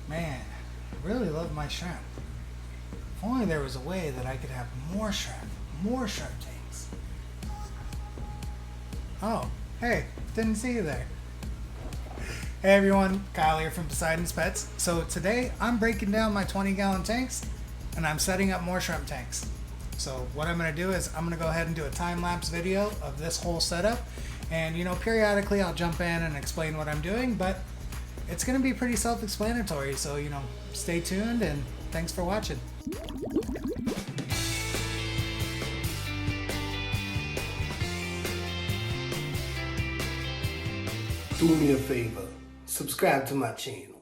Man, I really love my shrimp. If only there was a way that I could have more shrimp tanks. Oh, hey, didn't see you there. Hey everyone, Kyle here from Poseidon's Pets. So today I'm breaking down my 20-gallon tanks and I'm setting up more shrimp tanks. So what I'm going to do is I'm going to go ahead and do a time-lapse video of this whole setup, and periodically I'll jump in and explain what I'm doing, but it's going to be pretty self-explanatory, so stay tuned and thanks for watching. Do me a favor, subscribe to my channel.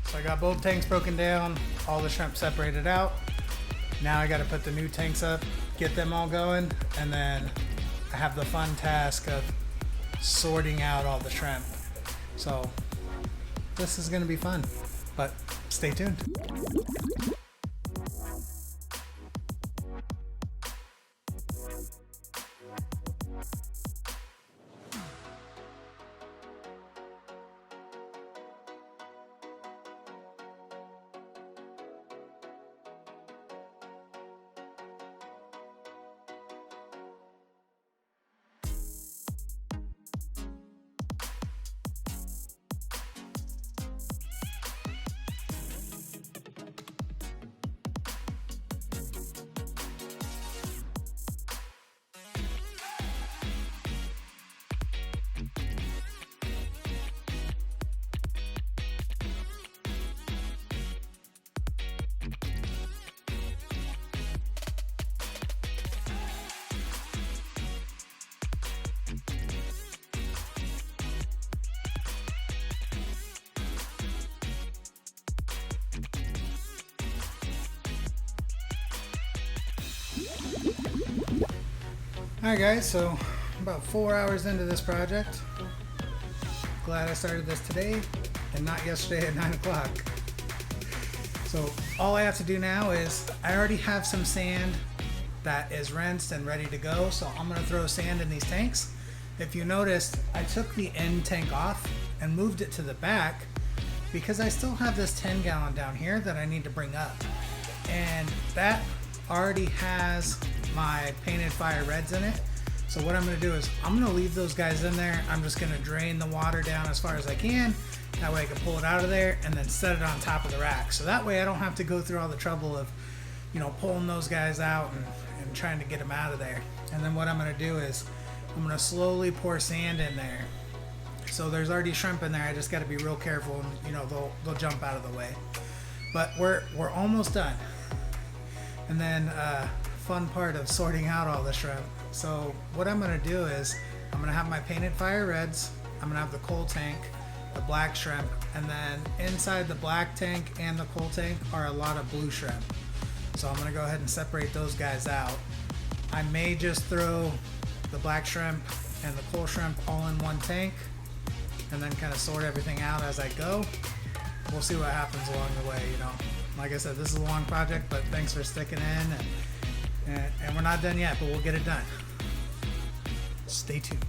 So I got both tanks broken down, all the shrimp separated out. Now I got to put the new tanks up, get them all going, and then I have the fun task of sorting out all the shrimp. So this is going to be fun, but stay tuned. Alright guys, so about 4 hours into this project. Glad I started this today and not yesterday at 9 o'clock. So all I have to do now is, I already have some sand that is rinsed and ready to go, so I'm going to throw sand in these tanks. If you noticed, I took the end tank off and moved it to the back because I still have this 10 gallon down here that I need to bring up. And that already has my painted fire reds in it. So what I'm going to do is I'm going to leave those guys in there. I'm just going to drain the water down as far as I can. That way I can pull it out of there and then set it on top of the rack. So that way I don't have to go through all the trouble of, you know, pulling those guys out and trying to get them out of there. And then what I'm going to do is I'm going to slowly pour sand in there. So there's already shrimp in there. I just got to be real careful, and you know, they'll jump out of the way. But we're almost done. And then fun part of sorting out all the shrimp. So what I'm going to do is I'm going to have my painted fire reds, I'm going to have the coal tank, the black shrimp, and then inside the black tank and the coal tank are a lot of blue shrimp. So I'm going to go ahead and separate those guys out. I may just throw the black shrimp and the coal shrimp all in one tank and then kind of sort everything out as I go. We'll see what happens along the way, you know. Like I said, this is a long project, but thanks for sticking in, and we're not done yet, but we'll get it done. Stay tuned.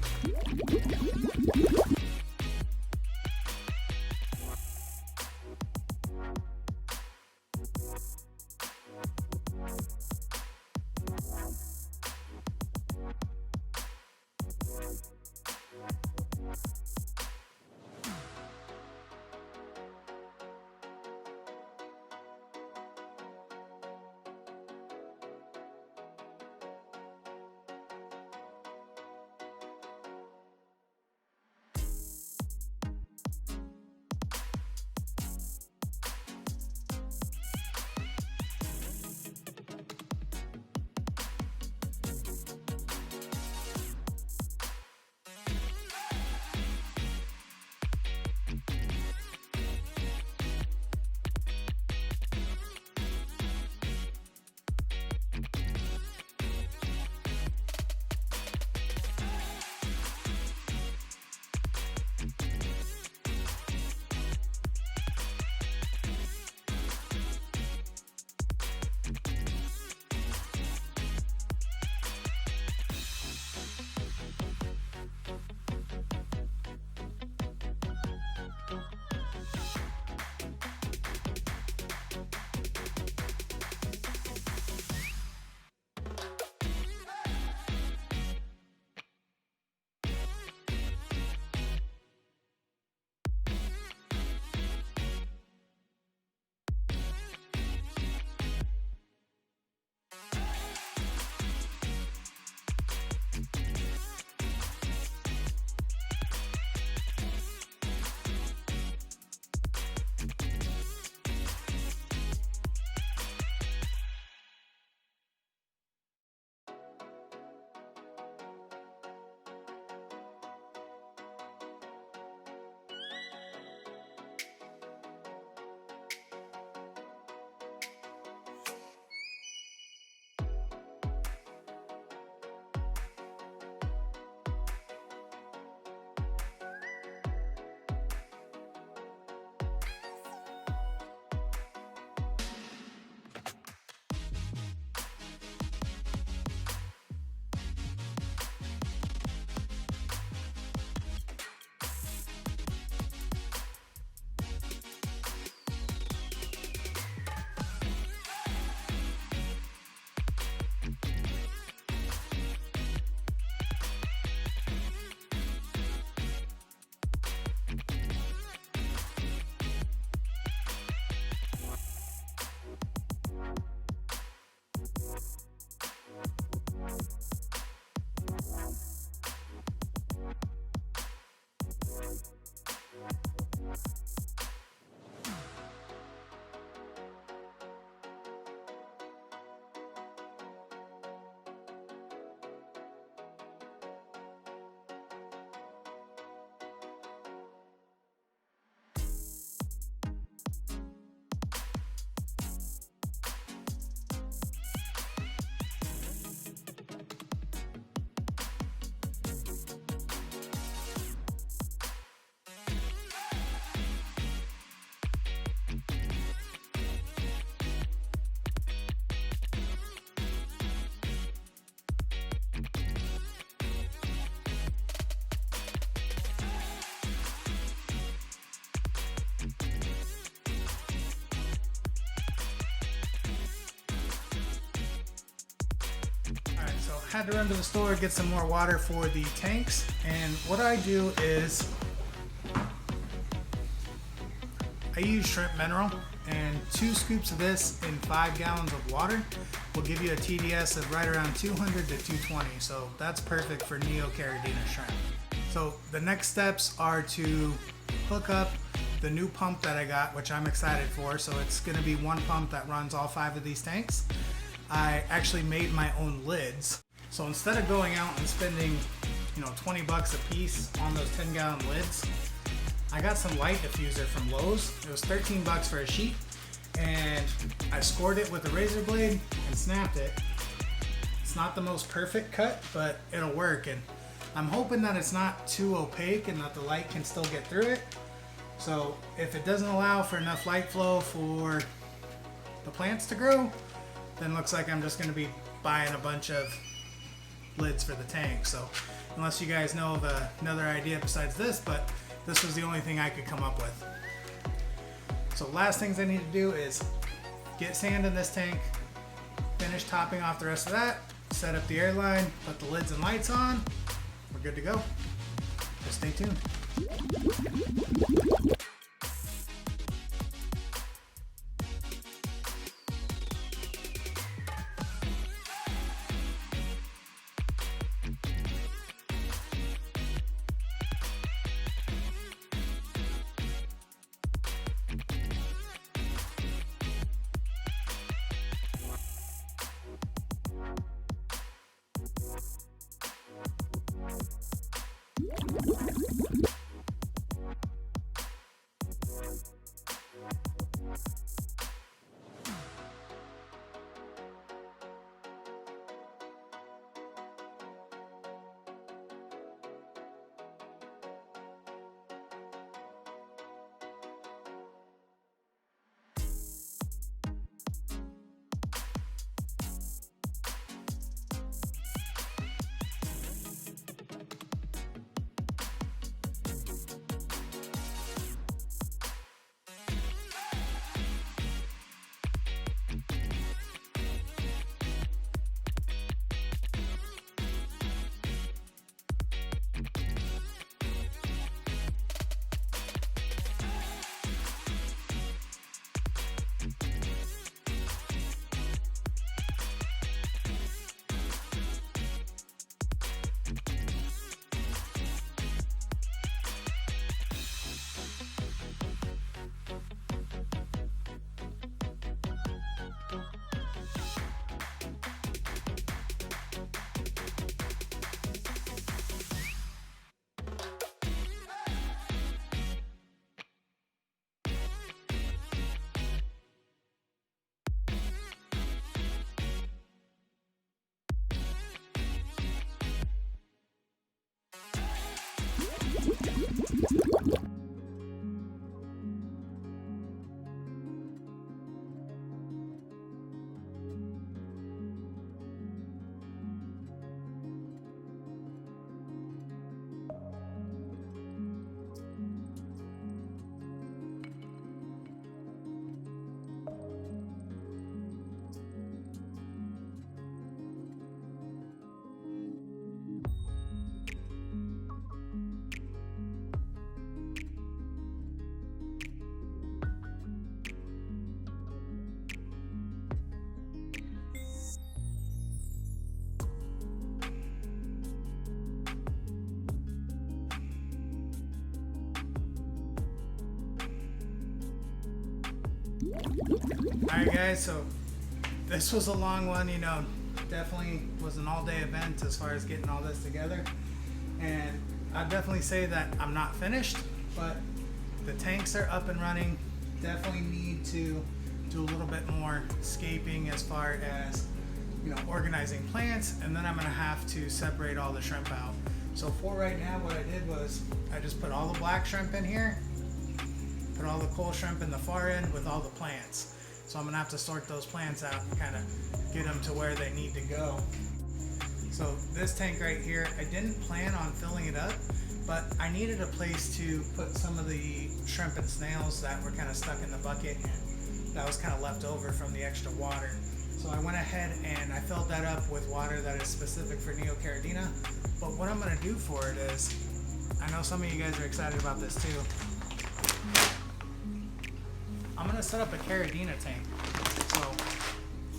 had to run to the store, get some more water for the tanks. And what I do is I use shrimp mineral, and 2 scoops of this in 5 gallons of water will give you a TDS of right around 200 to 220. So that's perfect for Neocaridina shrimp. So the next steps are to hook up the new pump that I got, which I'm excited for. So it's going to be one pump that runs all 5 of these tanks. I actually made my own lids. So instead of going out and spending, $20 a piece on those 10-gallon lids, I got some light diffuser from Lowe's. It was $13 for a sheet, and I scored it with a razor blade and snapped it. It's not the most perfect cut, but it'll work, and I'm hoping that it's not too opaque and that the light can still get through it. So if it doesn't allow for enough light flow for the plants to grow, then it looks like I'm just going to be buying a bunch of lids for the tank. So unless you guys know of another idea besides this, but this was the only thing I could come up with. So last things I need to do is get sand in this tank, finish topping off the rest of that, set up the air line, put the lids and lights on. We're good to go. Just stay tuned. Alright guys, so this was a long one, definitely was an all-day event as far as getting all this together, and I'd definitely say that I'm not finished, but the tanks are up and running. Definitely need to do a little bit more scaping as far as organizing plants, and then I'm going to have to separate all the shrimp out. So for right now, what I did was I just put all the black shrimp in here, put all the coal shrimp in the far end with all the plants. So I'm gonna have to sort those plants out and kind of get them to where they need to go. So this tank right here, I didn't plan on filling it up, but I needed a place to put some of the shrimp and snails that were kind of stuck in the bucket, and that was kind of left over from the extra water. So I went ahead and I filled that up with water that is specific for Neocaridina. But what I'm gonna do for it is, I know some of you guys are excited about this too. I'm gonna set up a Caridina tank. So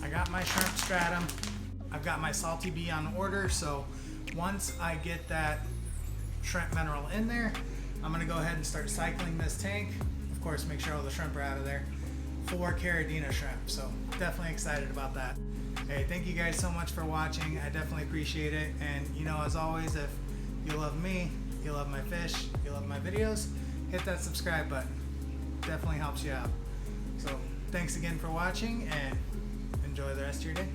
I got my shrimp stratum, I've got my salty bee on order, so once I get that shrimp mineral in there, I'm gonna go ahead and start cycling this tank. Of course, make sure all the shrimp are out of there for Caridina shrimp. So definitely excited about that. Hey, thank you guys so much for watching. I definitely appreciate it. And you know, as always, if you love me, you love my fish, you love my videos, hit that subscribe button. Definitely helps you out. So thanks again for watching and enjoy the rest of your day.